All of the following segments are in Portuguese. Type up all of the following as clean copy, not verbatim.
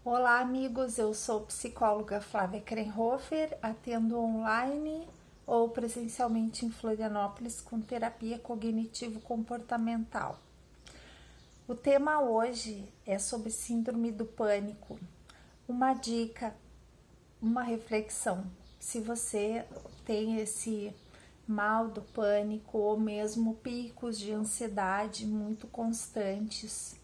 Olá, amigos. Eu sou psicóloga Flávia Krenhofer, atendo online ou presencialmente em Florianópolis com terapia cognitivo-comportamental. O tema hoje é sobre síndrome do pânico. Uma dica, uma reflexão. Se você tem esse mal do pânico ou mesmo picos de ansiedade muito constantes,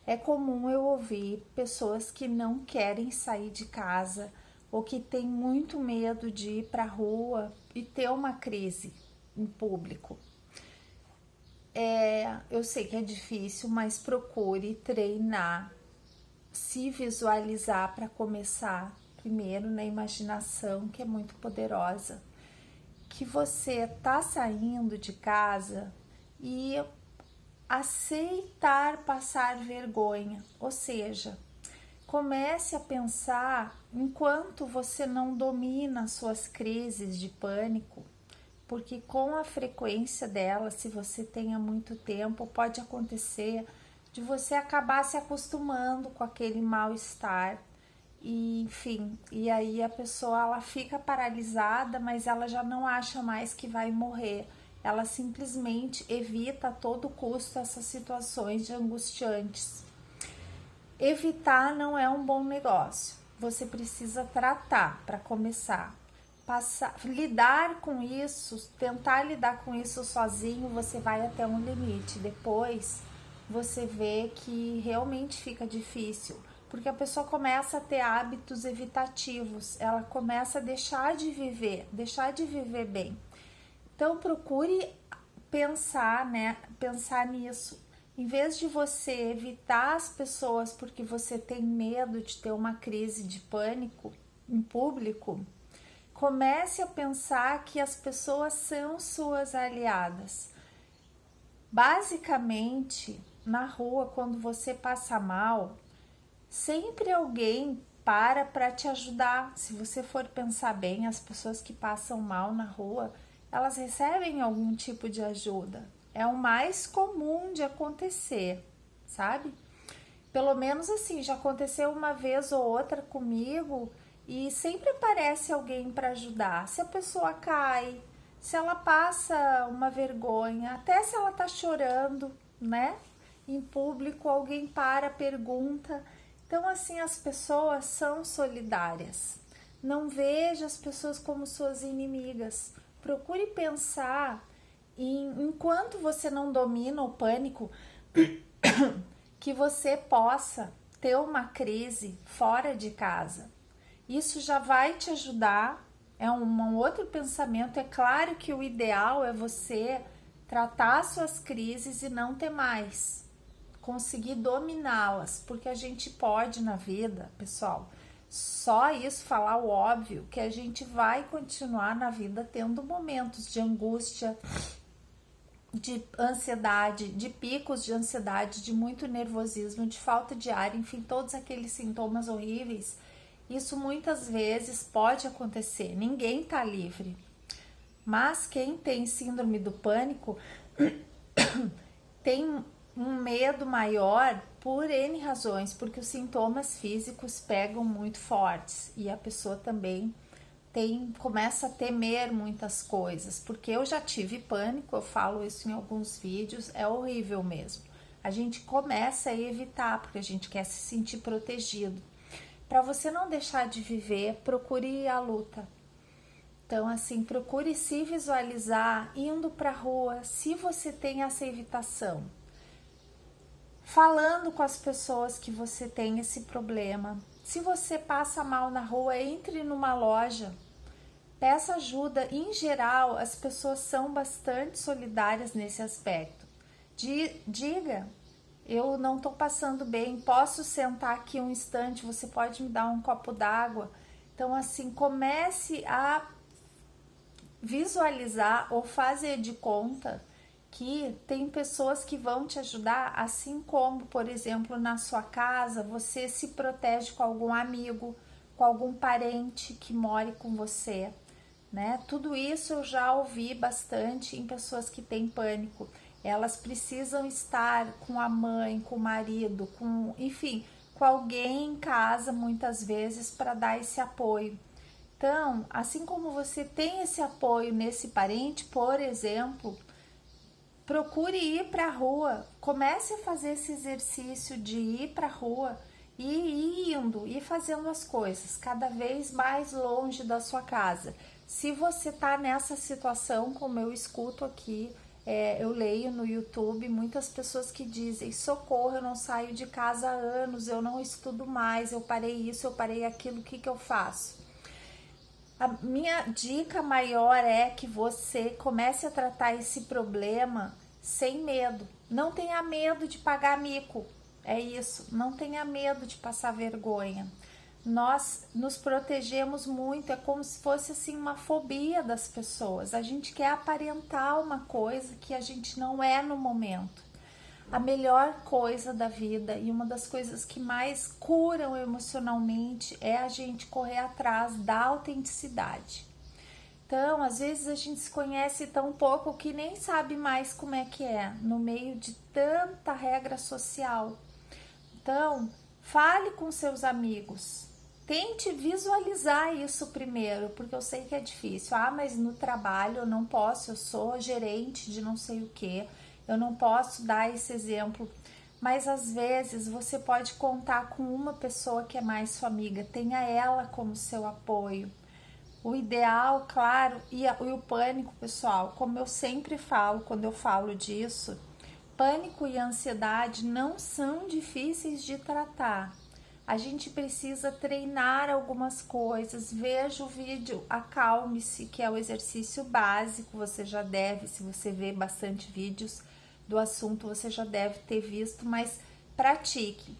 é comum eu ouvir pessoas que não querem sair de casa ou que têm muito medo de ir para a rua e ter uma crise em público. Eu sei que é difícil, mas procure treinar, se visualizar para começar primeiro na imaginação, que é muito poderosa, que você tá saindo de casa e aceitar passar vergonha, ou seja, comece a pensar enquanto você não domina suas crises de pânico, porque com a frequência dela, se você tenha muito tempo, pode acontecer de você acabar se acostumando com aquele mal-estar e enfim, e aí a pessoa ela fica paralisada, mas ela já não acha mais que vai morrer. Ela simplesmente evita a todo custo essas situações de angustiantes. Evitar não é um bom negócio. Você precisa tratar para começar. Lidar com isso, tentar lidar com isso sozinho, você vai até um limite. Depois você vê que realmente fica difícil, porque a pessoa começa a ter hábitos evitativos, ela começa a deixar de viver bem. Então procure pensar nisso. Em vez de você evitar as pessoas porque você tem medo de ter uma crise de pânico em público, comece a pensar que as pessoas são suas aliadas. Basicamente, na rua, quando você passa mal, sempre alguém para te ajudar. Se você for pensar bem, as pessoas que passam mal na rua, elas recebem algum tipo de ajuda. É o mais comum de acontecer, sabe? Pelo menos assim, já aconteceu uma vez ou outra comigo e sempre aparece alguém para ajudar. Se a pessoa cai, se ela passa uma vergonha, até se ela tá chorando, né? Em público, alguém pergunta. Então, assim, as pessoas são solidárias. Não veja as pessoas como suas inimigas. Procure pensar enquanto você não domina o pânico, que você possa ter uma crise fora de casa. Isso já vai te ajudar. É um outro pensamento. É claro que o ideal é você tratar suas crises e não ter mais, conseguir dominá-las, porque a gente pode na vida, pessoal, só isso, falar o óbvio, que a gente vai continuar na vida tendo momentos de angústia, de ansiedade, de picos de ansiedade, de muito nervosismo, de falta de ar, enfim, todos aqueles sintomas horríveis. Isso muitas vezes pode acontecer, ninguém tá livre. Mas quem tem síndrome do pânico tem um medo maior por N razões, porque os sintomas físicos pegam muito fortes e a pessoa também começa a temer muitas coisas, porque eu já tive pânico, eu falo isso em alguns vídeos, é horrível mesmo. A gente começa a evitar, porque a gente quer se sentir protegido. Para você não deixar de viver, procure a luta. Então, assim, procure se visualizar indo para a rua, se você tem essa evitação. Falando com as pessoas que você tem esse problema. Se você passa mal na rua, entre numa loja, peça ajuda. Em geral, as pessoas são bastante solidárias nesse aspecto. Diga, eu não estou passando bem, posso sentar aqui um instante, você pode me dar um copo d'água? Então, assim, comece a visualizar ou fazer de conta que tem pessoas que vão te ajudar, assim como, por exemplo, na sua casa, você se protege com algum amigo, com algum parente que more com você, né? Tudo isso eu já ouvi bastante em pessoas que têm pânico. Elas precisam estar com a mãe, com o marido, enfim, com alguém em casa muitas vezes para dar esse apoio. Então, assim como você tem esse apoio nesse parente, por exemplo, procure ir para a rua, comece a fazer esse exercício de ir para a rua e ir indo, e fazendo as coisas cada vez mais longe da sua casa. Se você está nessa situação, como eu escuto aqui, eu leio no YouTube muitas pessoas que dizem: socorro, eu não saio de casa há anos, eu não estudo mais, eu parei isso, eu parei aquilo, o que que eu faço? A minha dica maior é que você comece a tratar esse problema sem medo. Não tenha medo de pagar mico, é isso, não tenha medo de passar vergonha. Nós nos protegemos muito, é como se fosse assim uma fobia das pessoas. A gente quer aparentar uma coisa que a gente não é no momento. A melhor coisa da vida e uma das coisas que mais curam emocionalmente é a gente correr atrás da autenticidade. Então, às vezes a gente se conhece tão pouco que nem sabe mais como é que é, no meio de tanta regra social. Então, fale com seus amigos. Tente visualizar isso primeiro, porque eu sei que é difícil. Ah, mas no trabalho eu não posso, eu sou gerente de não sei o que, eu não posso dar esse exemplo. Mas às vezes você pode contar com uma pessoa que é mais sua amiga, tenha ela como seu apoio. O ideal, claro, e o pânico, pessoal, como eu sempre falo quando eu falo disso, pânico e ansiedade não são difíceis de tratar. A gente precisa treinar algumas coisas. Veja o vídeo Acalme-se, que é o exercício básico. Você já deve, se você vê bastante vídeos do assunto, você já deve ter visto, mas pratique.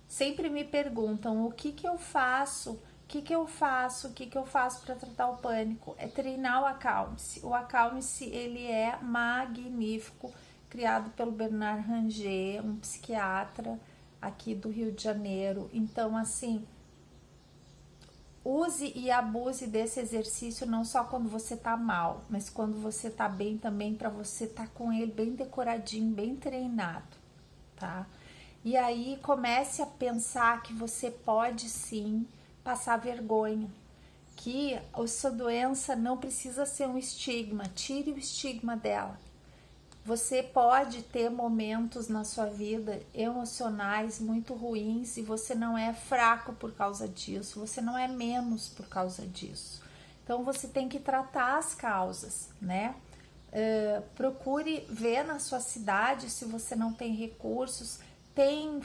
Sempre me perguntam o que eu faço, o que eu faço para tratar o pânico. É treinar o Acalme-se. O Acalme-se, ele é magnífico, criado pelo Bernard Ranger, um psiquiatra aqui do Rio de Janeiro. Então, assim, use e abuse desse exercício não só quando você tá mal, mas quando você tá bem também, para você tá com ele bem decoradinho, bem treinado, tá? E aí comece a pensar que você pode sim passar vergonha, que a sua doença não precisa ser um estigma, tire o estigma dela. Você pode ter momentos na sua vida emocionais muito ruins e você não é fraco por causa disso, você não é menos por causa disso. Então você tem que tratar as causas, né? Procure ver na sua cidade, se você não tem recursos, tem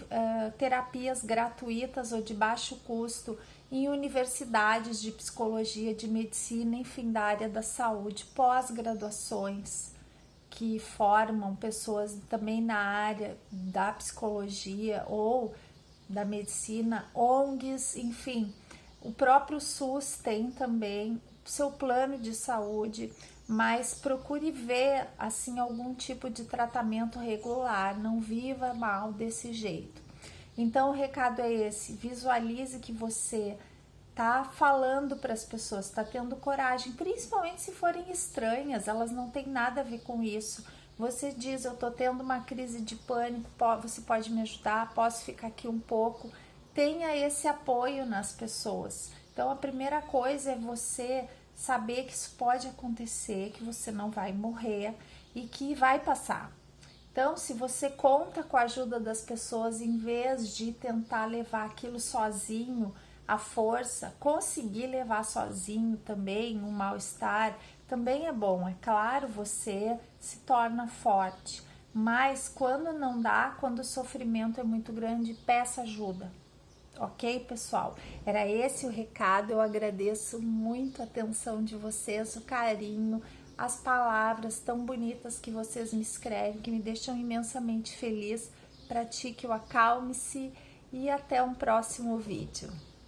terapias gratuitas ou de baixo custo em universidades de psicologia, de medicina, enfim, da área da saúde, pós-graduações que formam pessoas também na área da psicologia ou da medicina, ONGs, enfim. O próprio SUS tem também seu plano de saúde, mas procure ver assim algum tipo de tratamento regular, não viva mal desse jeito. Então o recado é esse: visualize que você tá falando para as pessoas, tá tendo coragem, principalmente se forem estranhas, elas não têm nada a ver com isso. Você diz: eu tô tendo uma crise de pânico, você pode me ajudar, posso ficar aqui um pouco. Tenha esse apoio nas pessoas. Então a primeira coisa é você saber que isso pode acontecer, que você não vai morrer e que vai passar. Então, se você conta com a ajuda das pessoas, em vez de tentar levar aquilo sozinho, a força, conseguir levar sozinho também um mal-estar, também é bom. É claro, você se torna forte, mas quando não dá, quando o sofrimento é muito grande, peça ajuda. Ok, pessoal? Era esse o recado. Eu agradeço muito a atenção de vocês, o carinho, as palavras tão bonitas que vocês me escrevem, que me deixam imensamente feliz. Pratique o Acalme-se e até um próximo vídeo.